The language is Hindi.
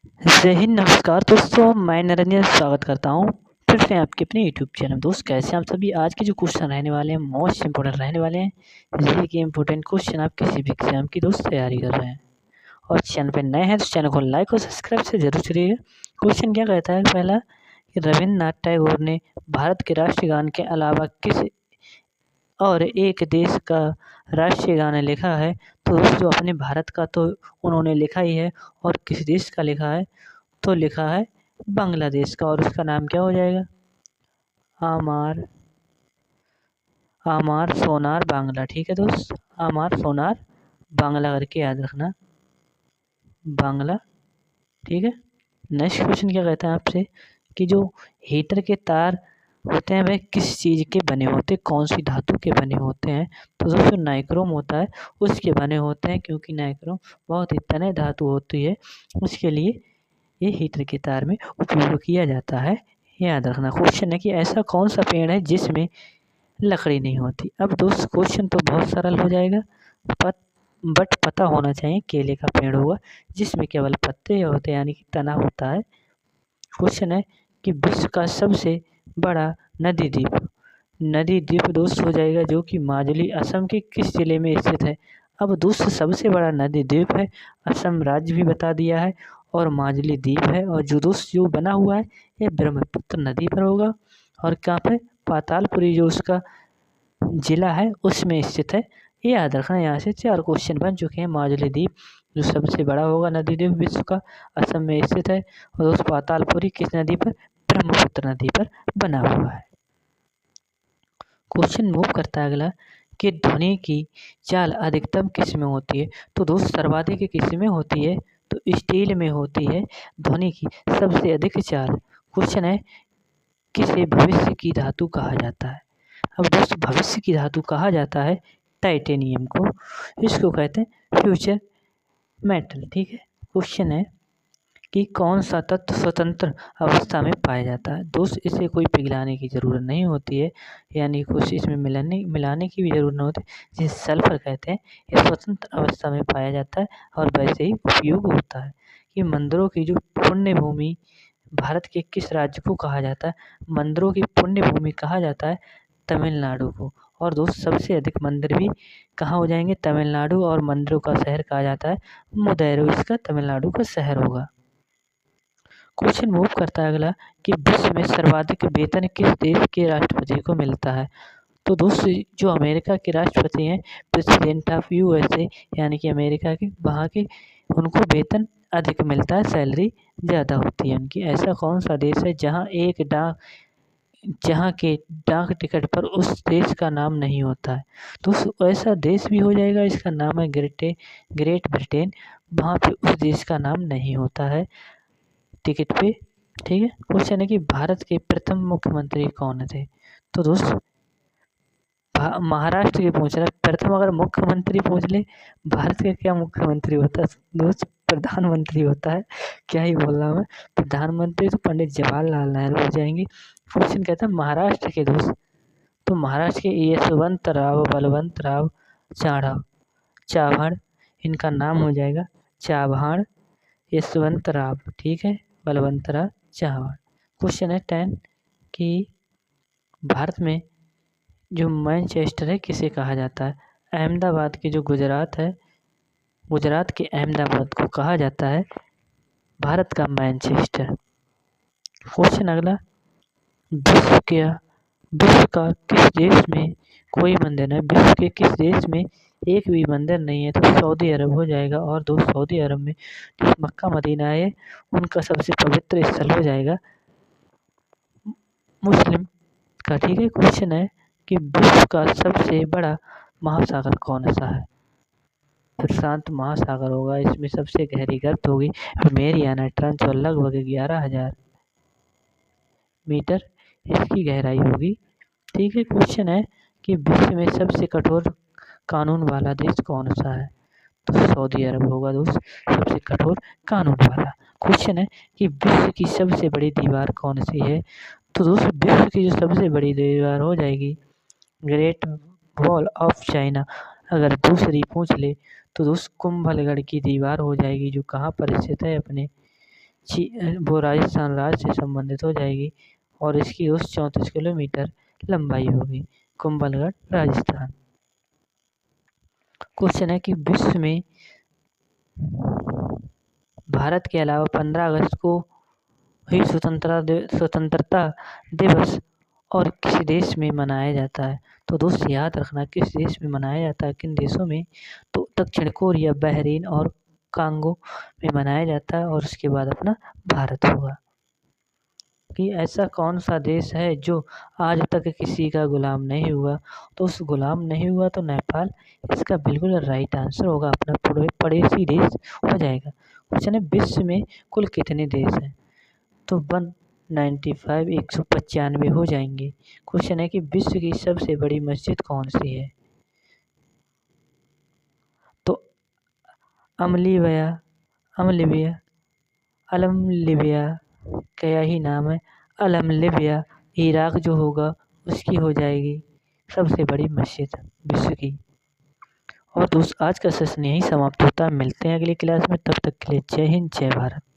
जय हिंद, नमस्कार दोस्तों। मैं निरंजन स्वागत करता हूँ फिर से आपके अपने यूट्यूब चैनल। दोस्त कैसे हैं आप सभी। आज के जो क्वेश्चन रहने वाले हैं मोस्ट इंपॉर्टेंट रहने वाले हैं। ये कि इंपॉर्टेंट क्वेश्चन आप किसी भी एग्जाम की दोस्त तैयारी कर रहे हैं और चैनल पे नए हैं तो चैनल को लाइक और सब्सक्राइब से जरूर करिएगा। क्वेश्चन क्या कहता है पहला कि रविन्द्रनाथ टैगोर ने भारत के राष्ट्रीय गान के अलावा किस और एक देश का राष्ट्रीय गाना लिखा है। तो दोस्तों अपने भारत का तो उन्होंने लिखा ही है और किस देश का लिखा है तो लिखा है बांग्लादेश का और उसका नाम क्या हो जाएगा आमार आमार सोनार बांग्ला। ठीक है दोस्त, आमार सोनार बांग्ला करके याद रखना, बांग्ला। ठीक है। नेक्स्ट क्वेश्चन क्या कहता है आपसे कि जो हीटर के तार होते हैं वह किस चीज़ के बने होते हैं, कौन सी धातु के बने होते हैं। तो दोस्तों नाइक्रोम होता है उसके बने होते हैं, क्योंकि नाइक्रोम बहुत ही तन्य धातु होती है, उसके लिए ये हीटर के तार में उपयोग किया जाता है। याद रखना। क्वेश्चन है कि ऐसा कौन सा पेड़ है जिसमें लकड़ी नहीं होती। अब दोस्त क्वेश्चन तो बहुत सरल हो जाएगा, बट पता होना चाहिए केले का पेड़ होगा जिसमें केवल पत्ते होते हैं, यानी कि तना होता है। क्वेश्चन है कि विश्व का सबसे बड़ा नदी द्वीप दोस्त हो जाएगा जो कि माजुली असम के किस जिले में स्थित है। अब दोस्त सबसे बड़ा नदी द्वीप है, असम राज्य भी बता दिया है और माजुली द्वीप है, और जो बना हुआ है यह ब्रह्मपुत्र नदी पर होगा और कहाँ पर पातालपुरी जो उसका जिला है उसमें स्थित है। ये याद रखना। यहाँ से 4 क्वेश्चन बन चुके हैं। माजुली द्वीप जो सबसे बड़ा होगा नदी द्वीप विश्व का, असम में स्थित है, और दोस्त पातालपुरी किस नदी पर, ब्रह्मपुत्र नदी पर बना हुआ है। क्वेश्चन मूव करता है अगला कि ध्वनि की चाल अधिकतम किस में होती है। तो दोस्त सर्वाधिक किस में होती है, तो स्टील में होती है ध्वनि की सबसे अधिक चाल। क्वेश्चन है किसे भविष्य की धातु कहा जाता है। अब दोस्त भविष्य की धातु कहा जाता है टाइटेनियम को, इसको कहते हैं फ्यूचर मेटल। ठीक है। क्वेश्चन है कि कौन सा तत्व स्वतंत्र अवस्था में पाया जाता है। दोस्त इसे कोई पिघलाने की ज़रूरत नहीं होती है, यानी कुछ इसमें मिलाने की भी ज़रूरत नहीं होती, जिसे सल्फर कहते हैं। यह स्वतंत्र अवस्था में पाया जाता है और वैसे ही उपयोग होता है। कि मंदिरों की जो पुण्य भूमि भारत के किस राज्य को कहा जाता है। मंदिरों की पुण्य भूमि कहा जाता है तमिलनाडु को, और दोस्त सबसे अधिक मंदिर भी कहाँ हो जाएंगे, तमिलनाडु, और मंदिरों का शहर कहा जाता है मुदैरो, इसका तमिलनाडु का शहर होगा। क्वेश्चन मूव करता है अगला कि विश्व में सर्वाधिक वेतन किस देश के राष्ट्रपति को मिलता है। तो दोस्त जो अमेरिका के राष्ट्रपति हैं प्रेसिडेंट ऑफ यूएसए, यानी कि अमेरिका के, वहाँ के उनको वेतन अधिक मिलता है, सैलरी ज़्यादा होती है उनकी। ऐसा कौन सा देश है जहाँ के डाक टिकट पर उस देश का नाम नहीं होता है। तो ऐसा देश भी हो जाएगा, इसका नाम है ग्रेट ब्रिटेन। वहाँ पे उस देश का नाम नहीं होता है टिकट पे। ठीक है। क्वेश्चन है कि भारत के प्रथम मुख्यमंत्री कौन थे। तो दोस्त महाराष्ट्र के पूछ रहा है प्रथम, अगर मुख्यमंत्री पूछ ले भारत का क्या मुख्यमंत्री होता है दोस्त, प्रधानमंत्री होता है। क्या ही बोल रहा हूँ मैं, प्रधानमंत्री तो पंडित जवाहरलाल नेहरू हो जाएंगे। क्वेश्चन कहता है महाराष्ट्र के दोस्त, तो महाराष्ट्र के यशवंतराव बलवंतराव चव्हाण, इनका नाम हो जाएगा चव्हाण यशवंतराव। ठीक है, बलवंतराव चव्हाण। क्वेश्चन है 10 कि भारत में जो मैनचेस्टर है किसे कहा जाता है। अहमदाबाद के जो गुजरात है, गुजरात के अहमदाबाद को कहा जाता है भारत का मैनचेस्टर। क्वेश्चन अगला, विश्व का किस देश में कोई मंदिर है। विश्व के किस देश में एक भी मंदिर नहीं है, तो सऊदी अरब हो जाएगा, और दोस्त सऊदी अरब में जो मक्का मदीना है उनका सबसे पवित्र स्थल हो जाएगा मुस्लिम का। ठीक है। क्वेश्चन है कि विश्व का सबसे बड़ा महासागर कौन सा है। प्रशांत महासागर होगा, इसमें सबसे गहरी गर्त होगी मेरियाना ट्रंच और लगभग 11,000 मीटर इसकी गहराई होगी। ठीक है। क्वेश्चन है कि विश्व में सबसे कठोर कानून वाला देश कौन सा है, तो सऊदी अरब होगा दोस्त सबसे कठोर कानून वाला। क्वेश्चन है कि विश्व की सबसे बड़ी दीवार कौन सी है, तो दोस्त विश्व की जो सबसे बड़ी दीवार हो जाएगी ग्रेट वॉल ऑफ चाइना। अगर दूसरी पूछ ले तो दोस्त कुंभलगढ़ की दीवार हो जाएगी, जो कहाँ पर स्थित है, अपने वो राजस्थान राज्य से संबंधित हो जाएगी और इसकी उस 34 किलोमीटर लंबाई होगी। कुंभलगढ़ राजस्थान। क्वेश्चन है कि विश्व में भारत के अलावा 15 अगस्त को ही स्वतंत्रता दिवस और किस देश में मनाया जाता है। तो दोस्त याद रखना किस देश में मनाया जाता है, किन देशों में, तो दक्षिण कोरिया, बहरीन और कांगो में मनाया जाता है और उसके बाद अपना भारत होगा। कि ऐसा कौन सा देश है जो आज तक किसी का गुलाम नहीं हुआ, तो उस गुलाम नहीं हुआ तो नेपाल इसका बिल्कुल राइट आंसर होगा, अपना पड़ोसी देश हो जाएगा। क्वेश्चन है विश्व में कुल कितने देश हैं, तो 195 195 हो जाएंगे। क्वेश्चन है कि विश्व की सबसे बड़ी मस्जिद कौन सी है, तो अलमलिबिया क्या ही नाम है, अलमलिबिया इराक जो होगा उसकी हो जाएगी सबसे बड़ी मस्जिद विश्व की। और दोस्त आज का सेशन यहीं समाप्त होता है। मिलते हैं अगली क्लास में, तब तक के लिए जय हिंद जय भारत।